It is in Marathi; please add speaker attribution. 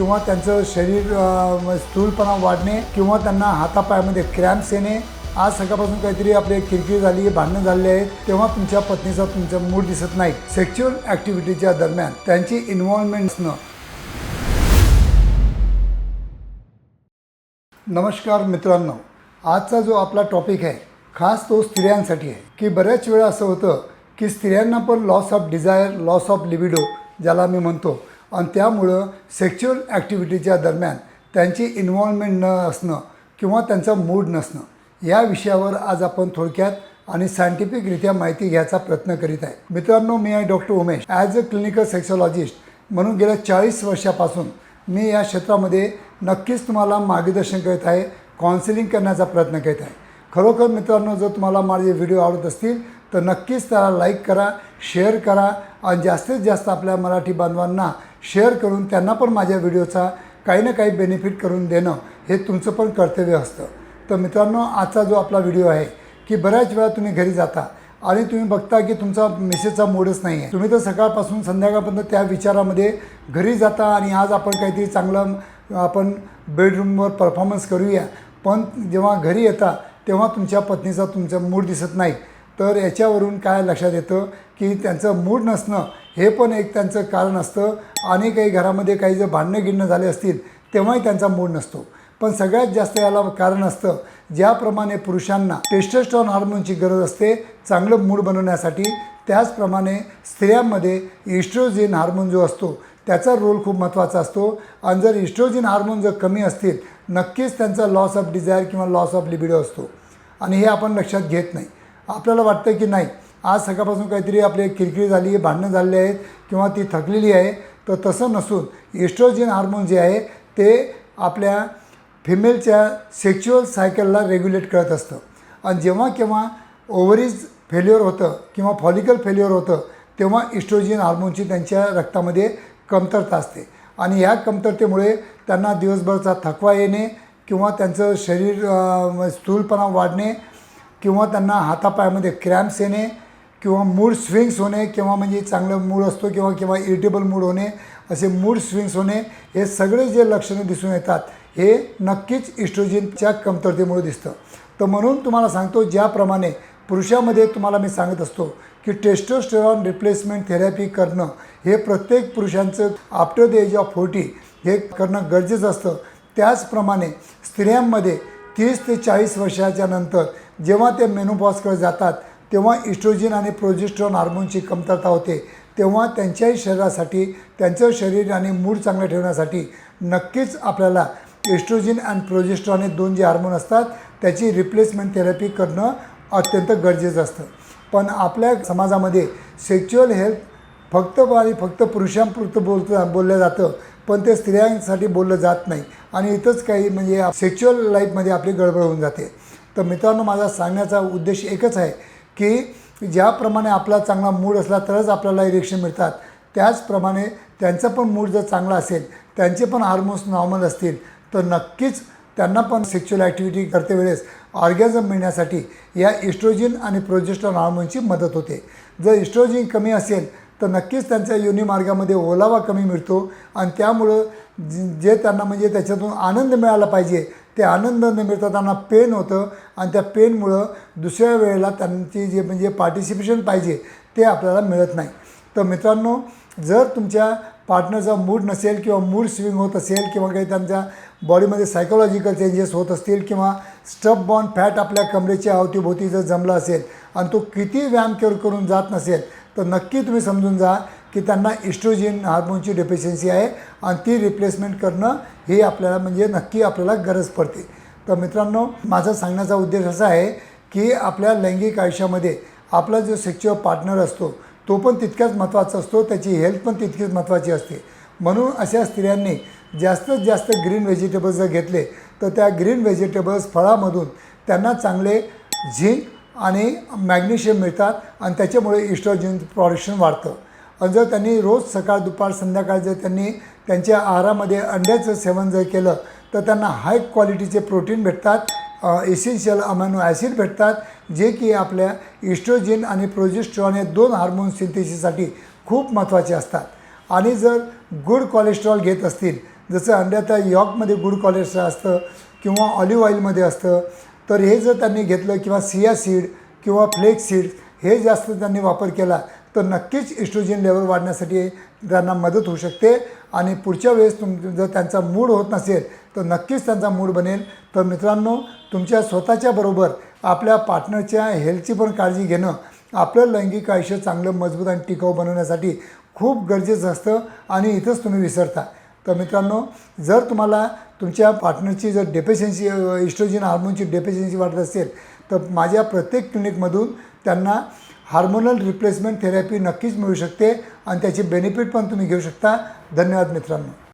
Speaker 1: किंवा त्यांचं शरीर स्थूलपणा वाढणे किंवा त्यांना हातापायामध्ये क्रॅम्प्स येणे, आज सकाळपासून काहीतरी आपले किरकिर झाली, भांडणं झाले आहेत, तेव्हा तुमच्या पत्नीचा तुमचा मूड दिसत नाही, सेक्शुअल ॲक्टिव्हिटीच्या दरम्यान त्यांची इन्व्हॉल्वमेंट नसणं. नमस्कार मित्रांनो, आजचा जो आपला टॉपिक आहे खास तो स्त्रियांसाठी आहे की बऱ्याच वेळा असं होतं की स्त्रियांना पण loss of desire, loss of libido ज्याला मी म्हणतो, आणि त्यामुळं सेक्शुअल ॲक्टिव्हिटीच्या दरम्यान त्यांची इन्व्हॉल्वमेंट न असणं किंवा त्यांचा मूड नसणं, या विषयावर आज आपण थोडक्यात आणि सायंटिफिकरित्या माहिती घ्यायचा प्रयत्न करीत आहे. मित्रांनो, मी आहे doctor Umesh. As a clinical sexologist म्हणून गेल्या 40 वर्षापासून मी या क्षेत्रामध्ये नक्कीच तुम्हाला मार्गदर्शन करत आहे, काउन्सिलिंग करण्याचा प्रयत्न करीत आहे. खरोखर मित्रांनो, जर तुम्हाला माझे व्हिडिओ आवडत असतील तर नक्कीच त्याला लाईक करा, शेअर करा आणि जास्तीत जास्त आपल्या मराठी बांधवांना शेअर करून त्यांना पण माझ्या व्हिडिओचा काही ना काही बेनिफिट करून देणं हे तुमचं पण कर्तव्य असतं. तर मित्रांनो, आजचा जो आपला व्हिडिओ आहे की बऱ्याच वेळा तुम्ही घरी जाता आणि तुम्ही बघता की तुमचा मिसेसचा मूडच नाही आहे. तुम्ही तर सकाळपासून संध्याकाळपर्यंत त्या विचारामध्ये घरी जाता आणि आज आपण काहीतरी चांगलं आपण बेडरूमवर परफॉर्मन्स करूया, पण जेव्हा घरी येता तेव्हा तुमच्या पत्नीचा तुमचा मूड दिसत नाही. तर याच्यावरून काय लक्षात येतं की त्यांचं मूड नसणं हे पण एक त्यांचं कारण असतं. आणि काही घरामध्ये काही जर भांडणं गिणणं झाले असतील तेव्हाही त्यांचा मूड नसतो. पण सगळ्यात जास्त याला कारण असतं, ज्याप्रमाणे पुरुषांना टेस्टोस्टेरॉन हार्मोनची गरज असते चांगलं मूड बनवण्यासाठी, त्याचप्रमाणे स्त्रियांमध्ये इस्ट्रोजन हार्मोन जो असतो त्याचा रोल खूप महत्त्वाचा असतो. आणि जर इस्ट्रोजन हार्मोन जर कमी असतील नक्कीच त्यांचा लॉस ऑफ डिझायर किंवा लॉस ऑफ लिबिडो असतो. आणि हे आपण लक्षात घेत नाही. आपल्याला वाटतं की नाही, आज सकाळपासून काहीतरी आपले किरकिरी झाली, भांडणं झालेली आहेत किंवा ती थकलेली आहे. तर तसं नसून इस्ट्रोजन हार्मोन जे आहे ते आपल्या फिमेलच्या सेक्शुअल सायकलला रेग्युलेट करत असतं. आणि जेव्हा केव्हा ओव्हरीज फेल्युअर होतं किंवा फॉलिकल फेल्युअर होतं तेव्हा इस्ट्रोजन हार्मोनची त्यांच्या रक्तामध्ये कमतरता असते. आणि या कमतरतेमुळे त्यांना दिवसभरचा थकवा येणे किंवा त्यांचं शरीर स्थूलपणा वाढणे किंवा त्यांना हातापायामध्ये क्रॅम्प्स येणे किंवा मूड स्विंग्स होणे, किंवा म्हणजे चांगलं मूड असतो किंवा इरिटेबल मूड होणे, असे मूड स्विंग्स होणे, हे सगळे जे लक्षणं दिसून येतात हे नक्कीच इस्ट्रोजनच्या कमतरतेमुळे दिसतं. तर म्हणून तुम्हाला सांगतो, ज्याप्रमाणे पुरुषामध्ये तुम्हाला मी सांगत असतो की टेस्टोस्टेरॉन रिप्लेसमेंट थेरपी करणं हे प्रत्येक पुरुषांचं आफ्टर द एज ऑफ 40 हे करणं गरजेचं असतं, त्याचप्रमाणे स्त्रियांमध्ये 30 ते 40 वर्षाच्या नंतर जेव्हा ते मेनोपॉजकडे जातात तेव्हा इस्ट्रोजन आणि प्रोजेस्टेरॉन हार्मोनची कमतरता होते. तेव्हा त्यांच्याही शरीरासाठी, त्यांचं शरीर आणि मूड चांगलं ठेवण्यासाठी नक्कीच आपल्याला इस्ट्रोजन आणि प्रोजेस्टेरॉन हे दोन जे हार्मोन असतात त्याची रिप्लेसमेंट थेरपी करणं अत्यंत गरजेचं असतं. पण आपल्या समाजामध्ये सेक्शुअल हेल्थ फक्त पुरुषांपुरतं बोललं जातं, पण ते स्त्रियांसाठी बोललं जात नाही. आणि इथंच काही म्हणजे सेक्शुअल लाईफमध्ये आपली गडबड होऊन जाते. तर मित्रांनो, माझा सांगण्याचा उद्देश एकच आहे की ज्याप्रमाणे आपला चांगला मूड असला तरच आपल्याला इरेक्शन मिळतात, त्याचप्रमाणे त्यांचा पण मूड जर चांगला असेल, त्यांचे पण हार्मोन्स नॉर्मल असतील तर नक्कीच त्यांना पण सेक्शुअल ॲक्टिव्हिटी करते वेळेस ऑर्गॅझम मिळण्यासाठी या इस्ट्रोजन आणि प्रोजेस्टेरॉन हार्मोनची मदत होते. जर इस्ट्रोजन कमी असेल तर नक्कीच त्यांच्या योनिमार्गामध्ये ओलावा कमी मिळतो आणि त्यामुळं जे त्यांना म्हणजे त्याच्यातून आनंद मिळाला पाहिजे ते आनंद न मिळता त्यांना पेन होतं. आणि त्या पेनमुळं दुसऱ्या वेळेला त्यांची जे म्हणजे पार्टिसिपेशन पाहिजे ते आपल्याला मिळत नाही. तर मित्रांनो, जर तुमच्या पार्टनरचा मूड नसेल किंवा मूड स्विंग होत असेल किंवा काही त्यांच्या बॉडीमध्ये सायकोलॉजिकल चेंजेस होत असतील किंवा स्टफ बॉर्न फॅट आपल्या कमरेच्या अवतीभोवती जर जमला असेल आणि तो किती व्यायाम करून जात नसेल तर नक्की तुम्ही समजून जा की त्यांना इस्ट्रोजन हार्मोनची डेफिशियन्सी आहे आणि ती रिप्लेसमेंट करणं हे आपल्याला म्हणजे नक्की आपल्याला गरज पडते. तर मित्रांनो, माझा सांगण्याचा उद्देश असा आहे की आपल्या लैंगिक आयुष्यामध्ये आपला जो सेक्शुअल पार्टनर असतो तो पण तितकाच महत्त्वाचा असतो, त्याची हेल्थ पण तितकीच महत्त्वाची असते. म्हणून अशा स्त्रियांनी जास्तीत जास्त ग्रीन व्हेजिटेबल्स जर घेतले तर त्या ग्रीन व्हेजिटेबल्स फळामधून त्यांना चांगले झिंक आणि मॅग्नेशियम मिळतात आणि त्याच्यामुळे इस्ट्रोजन प्रोडक्शन वाढतं. आणि जर त्यांनी रोज सकाळ दुपार संध्याकाळ जर त्यांनी त्यांच्या आहारामध्ये अंड्याचं सेवन जर केलं तर त्यांना हाय क्वालिटीचे प्रोटीन भेटतात, एसेन्शियल अमायनो ॲसिड भेटतात, जे की आपल्या इस्ट्रोजन आणि प्रोजेस्टेरॉन हे दोन हार्मोन सिंथेसिससाठी खूप महत्त्वाचे असतात. आणि जर गुड कोलेस्ट्रॉल घेत असतील, जसं अंड्याच्या यॉकमध्ये गुड कोलेस्ट्रॉल असतं किंवा ऑलिव्ह ऑइलमध्ये असतं, तर हे जर त्यांनी घेतलं किंवा सिया सीड किंवा फ्लेक्स सीड्स हे जास्त त्यांनी वापर केला तर नक्कीच इस्ट्रोजन लेवल वाढण्यासाठी त्यांना मदत होऊ शकते. आणि पुढच्या वेळेस जर त्यांचा मूड होत नसेल तर नक्कीच त्यांचा मूड बनेल. तर मित्रांनो, तुमच्या स्वतःच्या बरोबर आपल्या पार्टनरच्या हेल्थची पण काळजी घेणं आपलं लैंगिक आयुष्य चांगलं मजबूत आणि टिकाऊ बनवण्यासाठी खूप गरजेचं असतं आणि इथंच तुम्ही विसरता. तर मित्रांनो, जर तुम्हाला तुमच्या पार्टनरची जर डेफिशियन्सी इस्ट्रोजन हार्मोनची डेफिशियन्सी वाटत असेल तर माझ्या प्रत्येक क्लिनिकमधून त्यांना हार्मोनल रिप्लेसमेंट थेरपी नक्कीच मिळू शकते आणि त्याची बेनिफिट पण तुम्ही घेऊ शकता. धन्यवाद मित्रांनो.